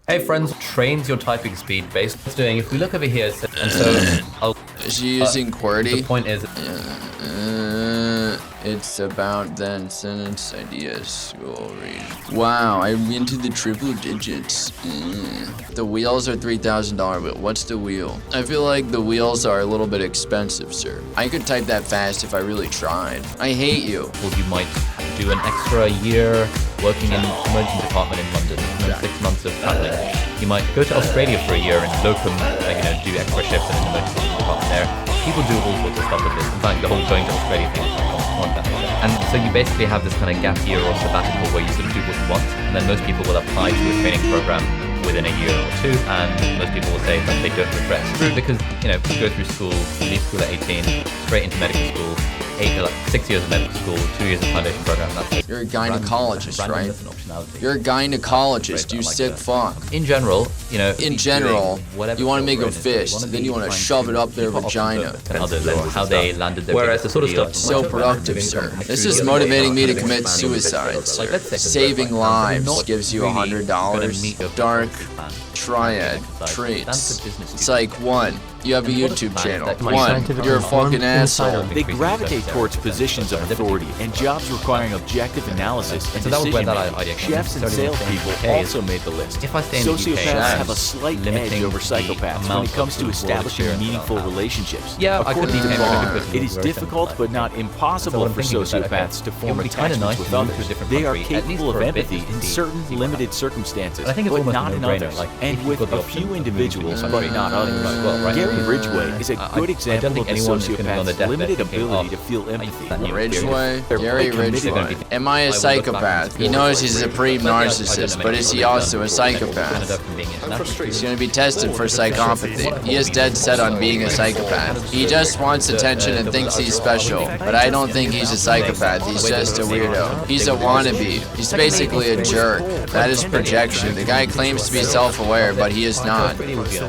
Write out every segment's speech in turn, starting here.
Hey friends, trains your typing speed based on what's doing. If we look over here, and so is she using QWERTY? The point is, it's about then sentence ideas. School read. Wow, I'm into the triple digits. The wheels are $3,000 wheel. What's the wheel? I feel like the wheels are a little bit expensive, sir. I could type that fast if I really tried. I hate you. you might do an extra year working in the emergency department in London, and then 6 months of traveling. You might go to Australia for a year and locum, do extra shifts in an emergency department there. People do all sorts of stuff with this. In fact, the whole going to Australia thing is on that. And so you basically have this kind of gap year or sabbatical where you sort of do what you want, and then most people will apply to a training program within a year or two, and most people will say that they don't regret. Because, you go through school, leave school at 18, straight into medical school, 6 years of medical school, 2 years of foundation program. You're a gynecologist, right? You're a gynecologist, you sick fuck. In general, you want to make a fist, then you want to shove it up their vagina. How they landed their Whereas the sort of stuff so productive, sir. This is motivating me to commit suicide, sir. Saving lives gives you $100. Dark triad traits. It's like 1. You have a YouTube channel. 1. You're a fucking asshole. They gravitate towards positions of authority and jobs requiring objective analysis and decision-making. Chefs and salespeople also made the list. Sociopaths have a slight edge over psychopaths when it comes to establishing meaningful relationships. According to Barr, it is difficult but not impossible for sociopaths to form attachments with others. They are capable of empathy in certain limited circumstances, but not in others, and with a few individuals, but not others. Gary Ridgway is a good example of a sociopath's limited ability to feel empathy. Gary Ridgway. Am I a psychopath? He knows he's a supreme narcissist, but is he also a psychopath? He's going to be tested for psychopathy. He is dead set on being a psychopath. He just wants attention and thinks he's special, but I don't think he's a psychopath. He's just a weirdo. He's a wannabe. He's basically a jerk. That is projection. The guy claims to be self-aware, but he is not.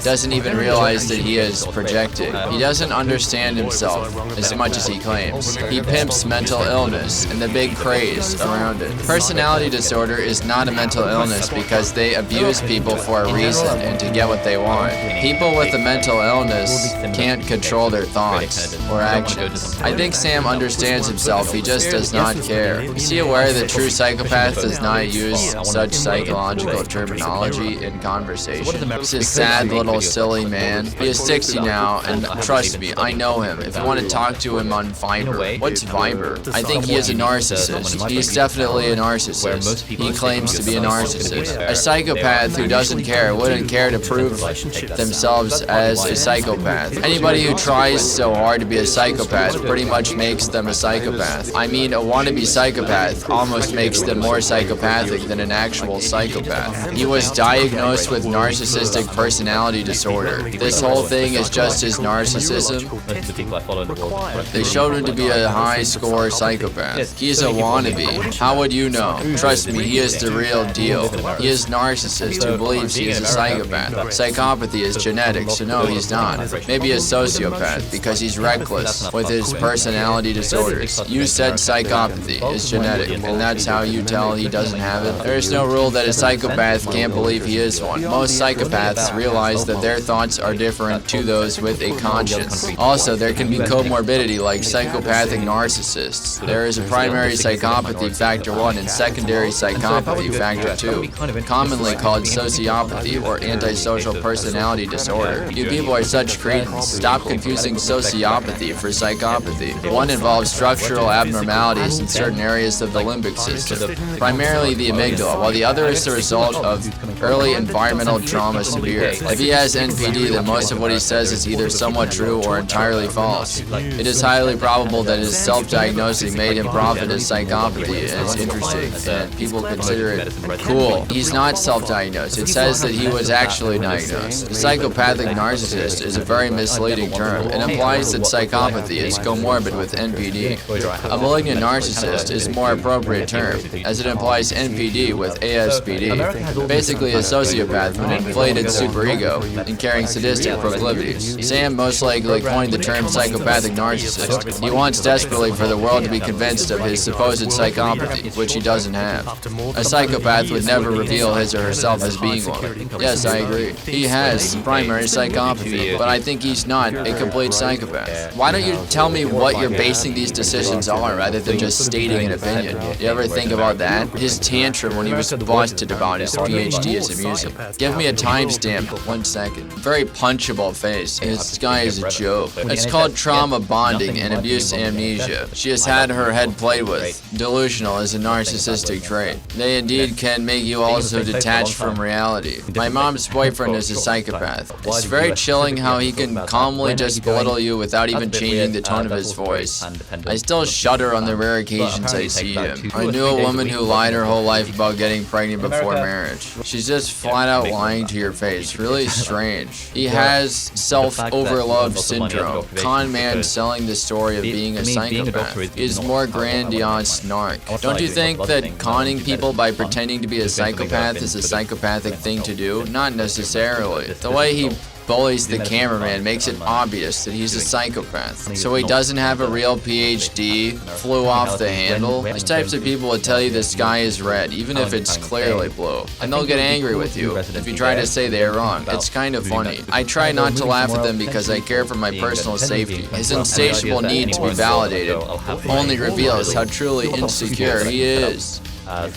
Doesn't even realize that he is projecting. He doesn't understand himself as much as he claims. He pimps mental illness and the big craze around it. Personality disorder is not a mental illness because they abuse people for a reason and to get what they want. People with a mental illness can't control their thoughts or actions. I think Sam understands himself, he just does not care. Is he aware that true psychopath does not use such psychological terminology in conversation? He's a sad little silly man. He is 60 now, and trust me, I know him. If you want to talk to him on Viber, what's Viber? I think he is a narcissist. He's definitely a narcissist. He claims to be a narcissist. A psychopath who doesn't care wouldn't care to prove themselves as a psychopath. Anybody who tries so hard to be a psychopath pretty much makes them a psychopath. I mean, a wannabe psychopath almost makes them more psychopathic than an actual psychopath. He was diagnosed with narcissistic personality disorder. This whole thing is just his narcissism. They showed him to be a high-score psychopath. He's a wannabe. How would you know? Trust me, he is the real deal. He is narcissist who believes he is a psychopath. Psychopathy is genetic, so no, he's not. Maybe a sociopath because he's reckless with his personality disorders. You said psychopathy is genetic, and that's how you tell he doesn't have it. There is no rule that a psychopath can't believe he is one. Most psychopaths realize that their thoughts are different to those with a conscience. Also, there can be comorbidity like psychopathic narcissists. There is a primary psychopathy factor 1 and secondary psychopathy factor 2, commonly called sociopathy or antisocial personality disorder. You people are such cretins. Stop confusing sociopathy for psychopathy. One involves structural abnormalities in certain areas of the limbic system, primarily the amygdala, while the other is the result of early environmental trauma severe. If he has NPD, then most of what he says is either somewhat true or entirely false. It is highly probable that his self-diagnosing made him profit as psychopathy, and it's interesting, and people consider it cool. He's not self-diagnosed. It says that he was actually diagnosed. The psychopathic narcissist is a very misleading term. It implies that psychopathy is comorbid with NPD. A malignant narcissist is a more appropriate term, as it implies NPD with ASPD. Basically a sociopath with an inflated superego and carrying sadistic proclivities. personalities. Sam most likely coined the term psychopathic narcissist. He wants desperately for the world to be convinced of his supposed psychopathy, which he doesn't have. A psychopath would never reveal his or herself as being one. Yes, I agree. He has primary psychopathy, but I think he's not a complete psychopath. Why don't you tell me what you're basing these decisions on rather than just stating an opinion? You ever think about that? His tantrum when he was busted about his PhD is amusing. Give me a timestamp. 1 second. Very punchable face. This guy is a joke. It's called trauma bonding and abuse amnesia. She has had her head played with. Delusional is a narcissistic trait. They indeed can make you also detached from reality. My mom's boyfriend is a psychopath. It's very chilling how he can calmly just belittle you without even changing the tone of his voice. I still shudder on the rare occasions I see him. I knew a woman who lied her whole life about getting pregnant before marriage. She's just flat out lying to your face. Really strange. He has self-overlove syndrome. Con man selling the story of being a psychopath is more grandiose snark. Don't you think that conning people by pretending to be a psychopath is a psychopathic thing to do? Not necessarily. The way he bullies the cameraman makes it obvious that he's a psychopath. So he doesn't have a real PhD, flew off the handle. These types of people will tell you the sky is red, even if it's clearly blue. And they'll get angry with you if you try to say they're wrong. It's kind of funny. I try not to laugh at them because I care for my personal safety. His insatiable need to be validated only reveals how truly insecure he is.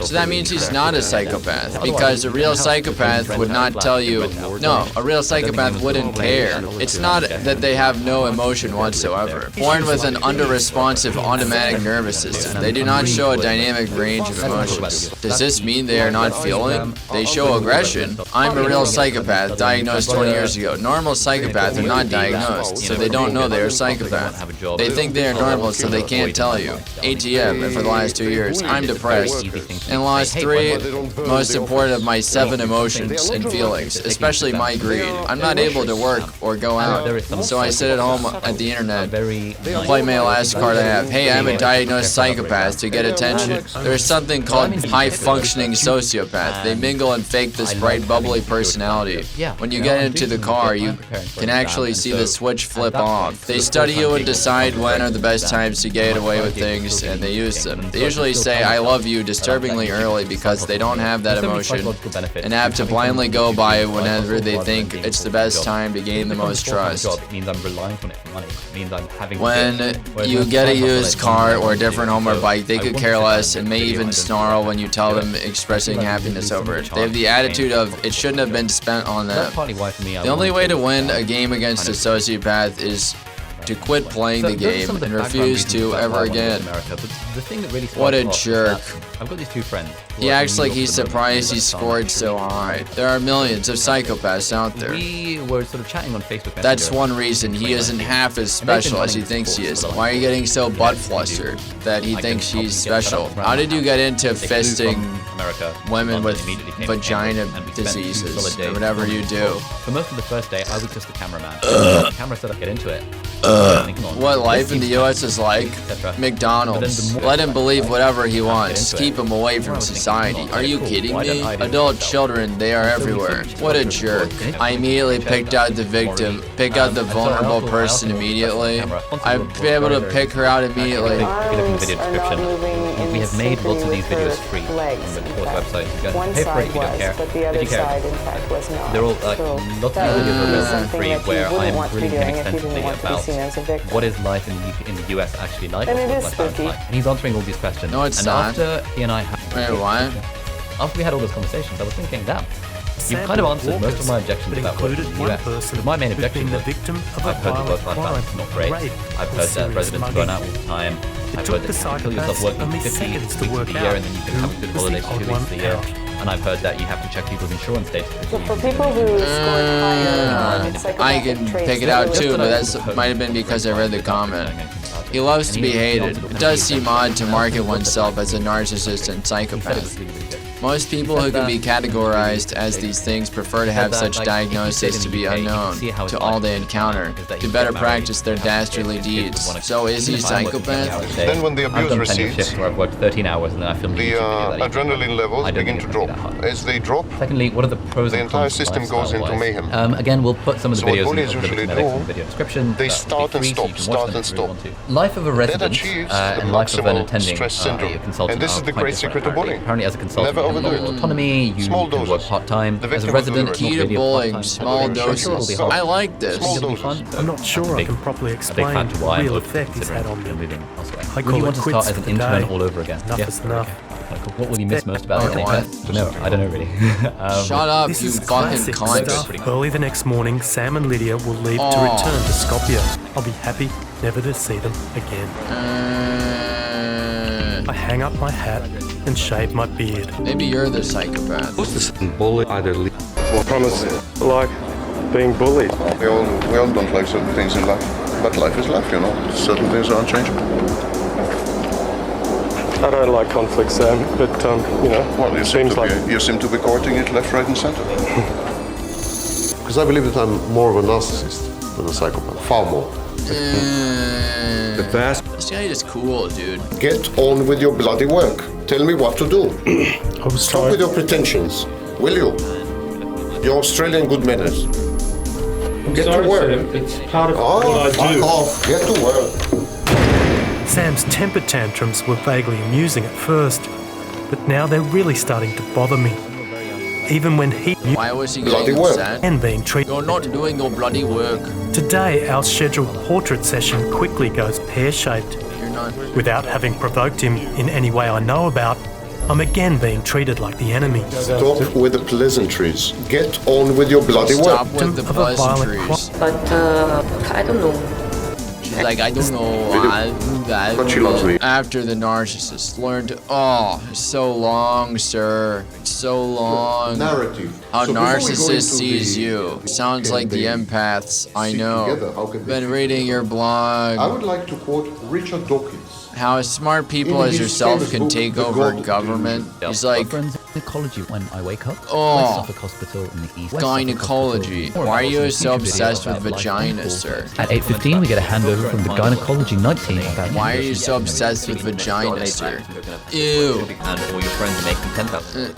So that means he's not a psychopath, because a real psychopath would not tell you, no, a real psychopath wouldn't care. It's not that they have no emotion whatsoever. Born with an under-responsive automatic nervous system, they do not show a dynamic range of emotions. Does this mean they are not feeling? They show aggression. I'm a real psychopath, diagnosed 20 years ago. Normal psychopaths are not diagnosed, so they don't know they are a psychopath. They think they are normal, so they can't tell you. ATM, and for the last 2 years, I'm depressed. And lost 3 most important of my 7 emotions and feelings, especially my greed. I'm not able to work or go out, so I sit at home at the internet, play my last card I have. Hey, I'm a diagnosed psychopath to get attention. There's something called high-functioning sociopath. They mingle and fake this bright, bubbly personality. When you get into the car, you can actually see the switch flip off. They study you and decide when are the best times to get away with things, and they use them. They usually say, I love you, disturbingly early because they don't have that emotion and have to blindly go by whenever they think it's the best time to gain the most trust. When you get a used car or a different home or bike, they could care less and may even snarl when you tell them expressing happiness over it. They have the attitude of, it shouldn't have been spent on them. The only way to win a game against a sociopath is to quit playing the game and refuse to ever again. What a jerk. I've got these 2 friends. He acts like he's surprised he scored so high. There are millions of psychopaths out there. We were sort of chatting on Facebook. That's one reason he isn't half as special as he thinks he is. Why are you getting so butt flustered that he thinks he's special? How did you get into fisting women with vagina diseases or whatever you do? For most of the first day, I was just a cameraman. The camera said I'd get into it. What life in the US is like? McDonald's. Let him believe whatever he wants. Keep him away from society. Are you kidding me? Adult children, they are everywhere. What a jerk. I immediately picked out the victim. Pick out the vulnerable person immediately. I'd be able to pick her out immediately. If you look in the video description, we have made lots of these videos free on the course website. You can pay for it if you don't care. If you care, they're all lots of these videos are available free where I'm really extensively about what is life in the US actually like. And he's answering all these questions. No, it's and not. After he and I had, wait, what? After we had all those conversations, I was thinking, damn, you've kind of answered most of my objections about working in the US. Because my main objection was, I've heard the work-life balance is not great. I've heard that residents burn out all the time. I've heard that you can kill yourself working 50 weeks of the year and then you can have a good holiday for 2 weeks of the year. And I've heard that you have to check people's insurance data. So for people who scored higher, I can pick it out too, but that might have been because I read the comment. He loves to be hated. It does seem odd to market oneself as a narcissist and psychopath. Most people who can be categorized as these things prefer to have such diagnosis to be unknown to all they encounter, to better practice their dastardly deeds. So is he a psychopath? Then when the abuse recedes, where I've worked 13 hours and then I filmed the adrenaline levels begin to drop. As they drop, secondly, what are the pros the and entire cons system goes into mayhem. Again, we'll put some of the So what videos bullies in usually the do, video description. they start and stop, start and stop. Life of a resident achieves the and life of an maximal attending stress syndrome. a consultant And this is are the quite great different, secret of apparently. bullying. Apparently, as a consultant, Never you have a lot overdo of it. autonomy. You Small can work doses. part-time. The As a victim resident, is Key to maybe a bullying, part-time small sure doses. it'll be hard. I like this. Small It'll be doses. fun. I'm not sure I can properly explain factor the why real I'm effect he's had on me. moving elsewhere. I Would call you it want to quits start as an for the intern day. all over again? Enough is enough. Okay. What will you miss most about Okay. it? No, I don't know really. Shut up, This you is fucking classic cunt. stuff. Early the next morning, Sam and Lydia will leave to return to Skopje. I'll be happy never to see them again. I hang up my hat and shave my beard. Maybe you're the psychopath. Bully either Promise, like being bullied. We all don't like certain things in life, but life is life, you know. Certain things are unchangeable. I don't like conflict, Sam, but you know, Well, it seems like you seem to be courting it left, right, and center. Because I believe that I'm more of a narcissist than a psychopath. Far more. The vast This guy is cool, dude. Get on with your bloody work. Tell me what to do. I was Stop with your pretensions. Will you? Your Australian good manners. Get to work. It's part of Oh, what I fuck do. off. Get to work. Sam's temper tantrums were vaguely amusing at first, but now they're really starting to bother me. Even when he Why was he Bloody getting work. upset? and being treated. You're not doing your bloody work. Today, our scheduled portrait session quickly goes pear-shaped. You're not. Without having provoked him in any way I know about, I'm again being treated like the enemy. Stop with the pleasantries. Get on with your bloody Stop work. with the Of a violent pleasantries. But I don't know. She's like, I don't know. But she loves me. After the narcissist learned, oh, it's so long, sir. It's so long. Narrative. How So before we go narcissist into sees the- you. Sounds can like the they empaths. I stick know. together? How can they Been fit reading your I blog. would like to quote Richard Dawkins. How smart people In as his yourself famous can book, take The over God government. He's like, friends, gynecology when I wake up. Oh. West Suffolk Hospital in the east. gynecology. Why are you so obsessed with vaginas, sir? At 8:15, we get a handover from the gynecology night team about. Why are you so obsessed with vaginas, sir? Ew. And all your friends are making 10,000.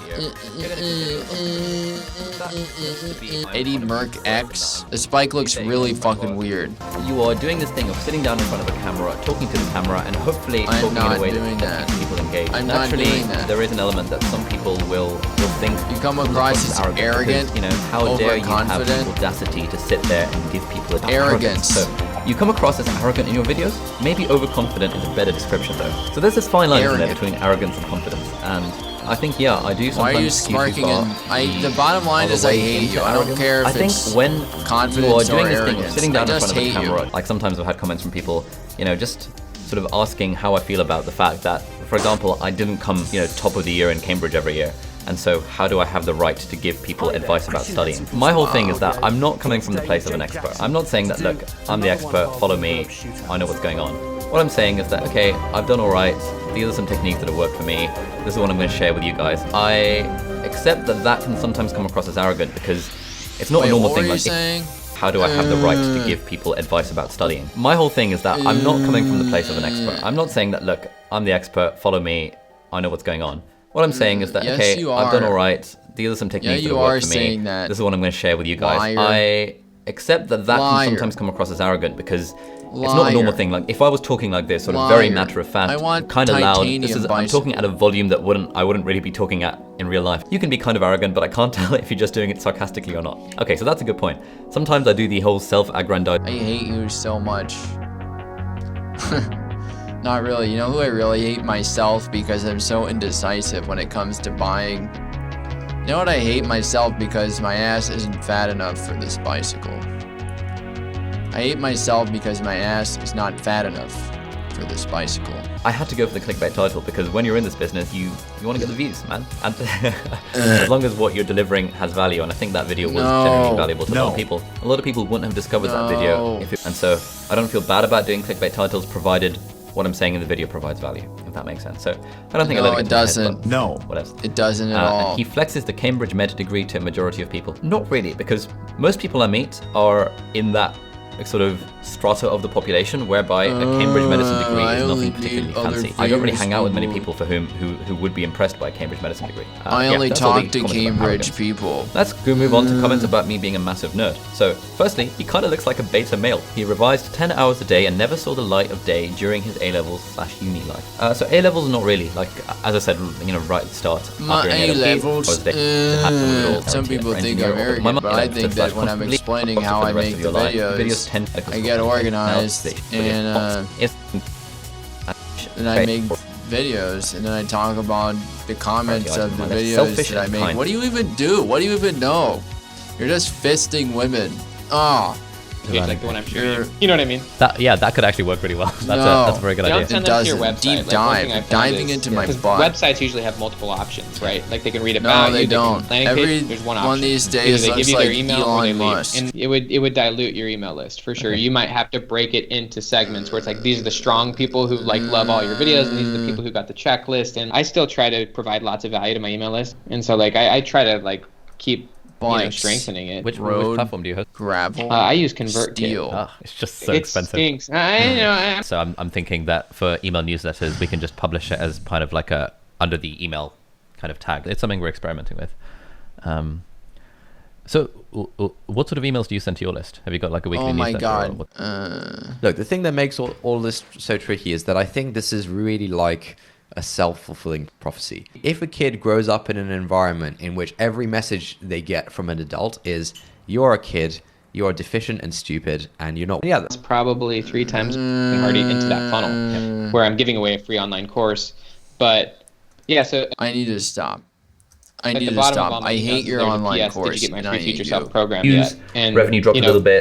Eddie Merc X. The spike looks really fucking weird. You are doing this thing of sitting down in front of a camera, talking to the camera, and hopefully I'm talking in not a way doing that that. keeps people engaged. I'm not Naturally, doing that. there is an element that some people will think You come across as arrogant, because, you know, how dare you have overconfident. the audacity to sit there and give people a Arrogance. So you come across as arrogant in your videos. Maybe overconfident is a better description though. So there's this fine line isn't there, Arrogant. between arrogance and confidence, and I think I do sometimes. Why are you excuse sparking people in? The bottom line is I hate you. I don't care if I think it's when confidence you are or doing this thing of arrogance. sitting down I in just front of a hate you. camera, like sometimes I've had comments from people, you know, just sort of asking how I feel about the fact that, for example, I didn't come, you know, top of the year in Cambridge every year. And so how do I have the right to give people advice about studying? My whole thing is that I'm not coming from the place of an expert. I'm not saying that, look, I'm the expert, follow me, I know what's going on. What I'm saying is that, okay, I've done all right, these are some techniques that have worked for me, this is what I'm going to share with you guys. I accept that that can sometimes come across as arrogant because it's not Wait, a normal what thing. were you Like, saying? how do I have the right to give people advice about studying? My whole thing is that I'm not coming from the place of an expert. I'm not saying that, look, I'm the expert, follow me, I know what's going on. What I'm saying is that, Yes, okay, you I've done are. all right, these are some techniques that you have are worked for me, saying that. this is what I'm going to share with you guys. Liar. I accept that that Liar. can sometimes come across as arrogant because it's not a normal Liar. thing. Like, if I was talking like this, sort of very Liar. matter of fact, I want kind of loud, titanium I'm bicycle. talking at a volume that I wouldn't really be talking at in real life. You can be kind of arrogant, but I can't tell if you're just doing it sarcastically or not. Okay, so that's a good point. Sometimes I do the whole self-aggrandizing. I hate you so much. Not really. You know who I really hate? Myself, because I'm so indecisive when it comes to buying. You know what? I hate myself because my ass isn't fat enough for this bicycle. I hate myself because my ass is not fat enough for this bicycle. I had to go for the clickbait title because when you're in this business, you want to get the views, man. And as long as what you're delivering has value, and I think that video was genuinely valuable to a lot of people. A lot of people wouldn't have discovered that video. And so I don't feel bad about doing clickbait titles, provided what I'm saying in the video provides value, if that makes sense. So I don't think No, it doesn't. No. Whatever. It doesn't at all. And he flexes the Cambridge Med degree to a majority of people. Not really, because most people I meet are in that sort of strata of the population whereby a Cambridge medicine degree is nothing particularly fancy. I don't really hang out with many people for who would be impressed by a Cambridge medicine degree. I only that's all the talk to comments about Cambridge arrogance. people. Let's go move on to comments about me being a massive nerd. So, firstly, he kind of looks like a beta male. He revised 10 hours a day and never saw the light of day during his A-levels/uni life. So A-levels not really, like, as I said, right at the start. My A-levels, some people think I'm arrogant, but I think that when I'm explaining how I make the videos, I get organized and I make videos and then I talk about the comments of the videos that I make. What do you even do? What do you even know? You're just fisting women. Oh. Like the one I'm showing you. You know what I mean? That could actually work pretty well. That's a very good idea. It doesn't. Deep dive. Diving into my butt. Websites usually have multiple options, right? Like they can read about you. No, they don't. There's one option. One of these days they give you their email or they leave. Musk. And it would dilute your email list for sure. You might have to break it into segments where it's like these are the strong people who like love all your videos and these are the people who got the checklist. And I still try to provide lots of value to my email list. And so like I try to like keep strengthening it. Which platform do you host? Gravel. I use ConvertKit. Oh, it's just so expensive. It stinks. So I'm thinking that for email newsletters, we can just publish it as kind of like under the email kind of tag. It's something we're experimenting with. So what sort of emails do you send to your list? Have you got like a weekly newsletter? Oh my god. Look, the thing that makes all this so tricky is that I think this is really like a self-fulfilling prophecy. If a kid grows up in an environment in which every message they get from an adult is, you're a kid, you're deficient and stupid, and you're not... Yeah, that's probably 3 times already into that funnel, where I'm giving away a free online course. But, yeah, so... I need to stop. I hate your online course. Did you get my free Not Future you. Self program yet? And revenue dropped a little bit.